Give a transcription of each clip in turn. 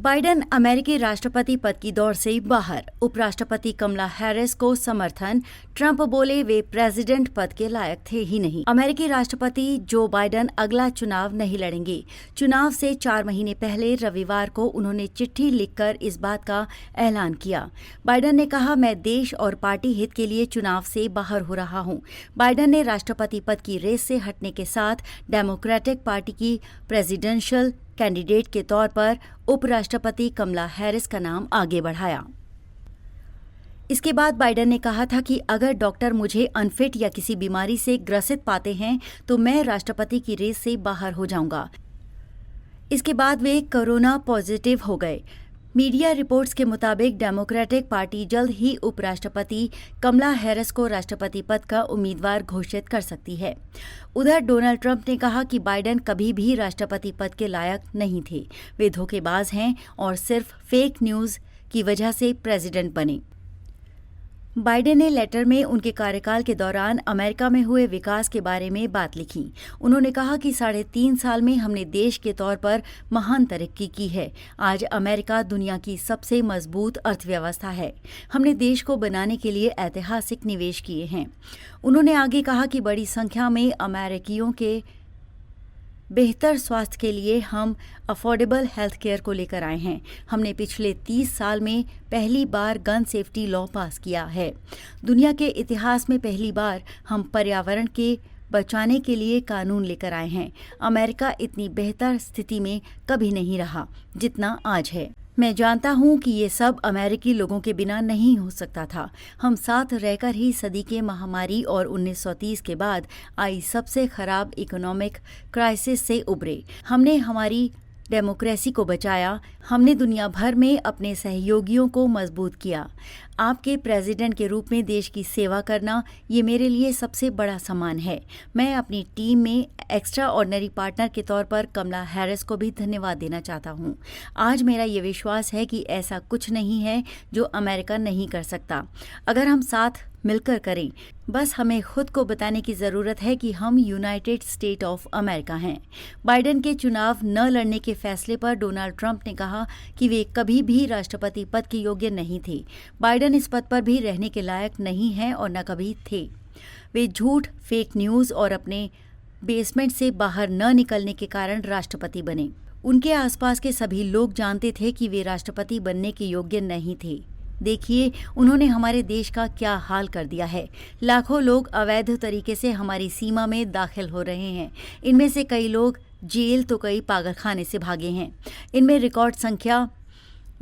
Biden अमेरिकी राष्ट्रपति पद की दौड़ से बाहर, उपराष्ट्रपति कमला हैरिस को समर्थन। ट्रंप बोले वे प्रेसिडेंट पद के लायक थे ही नहीं। अमेरिकी राष्ट्रपति जो बाइडेन अगला चुनाव नहीं लड़ेंगे। चुनाव से 4 महीने पहले रविवार को उन्होंने चिट्ठी लिखकर इस बात का ऐलान किया। बाइडेन ने कहा, मैं देश और पार्टी हित के लिए चुनाव से बाहर हो रहा हूं। बाइडेन ने राष्ट्रपति पद की रेस से हटने के साथ डेमोक्रेटिक पार्टी की प्रेसिडेंशियल कैंडिडेट के तौर पर उपराष्ट्रपति कमला हैरिस का नाम आगे बढ़ाया। इसके बाद बाइडेन ने कहा था कि अगर डॉक्टर मुझे अनफिट या किसी बीमारी से ग्रसित पाते हैं तो मैं राष्ट्रपति की रेस से बाहर हो जाऊंगा। इसके बाद वे कोरोना पॉजिटिव हो गए। मीडिया रिपोर्ट्स के मुताबिक डेमोक्रेटिक पार्टी जल्द ही उपराष्ट्रपति कमला हैरिस को राष्ट्रपति पद का उम्मीदवार घोषित कर सकती है। उधर डोनाल्ड ट्रंप ने कहा कि बाइडेन कभी भी राष्ट्रपति पद के लायक नहीं थे। वे धोखेबाज हैं और सिर्फ फेक न्यूज की वजह से प्रेसिडेंट बने। बाइडेन ने लेटर में उनके कार्यकाल के दौरान अमेरिका में हुए विकास के बारे में बात लिखी। उन्होंने कहा कि 3.5 साल में हमने देश के तौर पर महान तरक्की की है। आज अमेरिका दुनिया की सबसे मजबूत अर्थव्यवस्था है। हमने देश को बनाने के लिए ऐतिहासिक निवेश किए हैं। उन्होंने आगे कहा कि बड़ी संख्या में अमेरिकियों के बेहतर स्वास्थ्य के लिए हम अफोर्डेबल हेल्थ केयर को लेकर आए हैं। हमने पिछले 30 साल में पहली बार गन सेफ्टी लॉ पास किया है। दुनिया के इतिहास में पहली बार हम पर्यावरण के बचाने के लिए कानून लेकर आए हैं। अमेरिका इतनी बेहतर स्थिति में कभी नहीं रहा जितना आज है। मैं जानता हूं कि ये सब अमेरिकी लोगों के बिना नहीं हो सकता था। हम साथ रहकर ही सदी के महामारी और 1930 के बाद आई सबसे खराब इकोनॉमिक क्राइसिस से उबरे। हमने हमारी डेमोक्रेसी को बचाया। हमने दुनिया भर में अपने सहयोगियों को मजबूत किया। आपके प्रेसिडेंट के रूप में देश की सेवा करना ये मेरे लिए सबसे बड़ा सम्मान है। मैं अपनी टीम में एक्स्ट्रा ऑर्डिनरी पार्टनर के तौर पर कमला हैरिस को भी धन्यवाद देना चाहता हूँ। आज मेरा ये विश्वास है कि ऐसा कुछ नहीं है जो अमेरिका नहीं कर सकता, अगर हम साथ मिलकर करें। बस हमें खुद को बताने की जरूरत है कि हम यूनाइटेड स्टेट ऑफ अमेरिका हैं। बाइडेन के चुनाव न लड़ने के फैसले पर डोनाल्ड ट्रंप ने कहा कि वे कभी भी राष्ट्रपति पद के योग्य नहीं थे। बाइडेन इस पद पर भी रहने के लायक नहीं हैं और न कभी थे। वे झूठ, फेक न्यूज और अपने बेसमेंट से बाहर न निकलने के कारण राष्ट्रपति बने। उनके आसपास के सभी लोग जानते थे कि वे राष्ट्रपति बनने के योग्य नहीं थे। देखिए, उन्होंने हमारे देश का क्या हाल कर दिया है। लाखों लोग अवैध तरीके से हमारी सीमा में दाखिल हो रहे हैं। इनमें से कई लोग जेल तो कई पागलखाने से भागे हैं। इनमें रिकॉर्ड संख्या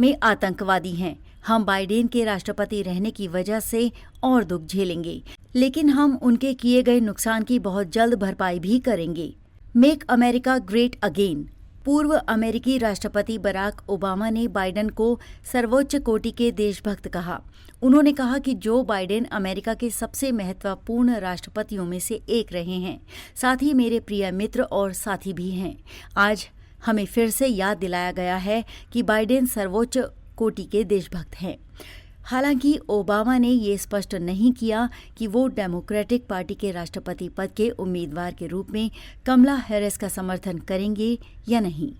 में आतंकवादी हैं। हम बाइडेन के राष्ट्रपति रहने की वजह से और दुख झेलेंगे, लेकिन हम उनके किए गए नुकसान की बहुत जल्द भरपाई भी करेंगे। Make America great again. पूर्व अमेरिकी राष्ट्रपति बराक ओबामा ने बाइडेन को सर्वोच्च कोटि के देशभक्त कहा। उन्होंने कहा कि जो बाइडेन अमेरिका के सबसे महत्वपूर्ण राष्ट्रपतियों में से एक रहे हैं, साथ ही मेरे प्रिय मित्र और साथी भी हैं। आज हमें फिर से याद दिलाया गया है कि बाइडेन सर्वोच्च कोटि के देशभक्त हैं। हालांकि ओबामा ने ये स्पष्ट नहीं किया कि वो डेमोक्रेटिक पार्टी के राष्ट्रपति पद के उम्मीदवार के रूप में कमला हैरिस का समर्थन करेंगे या नहीं।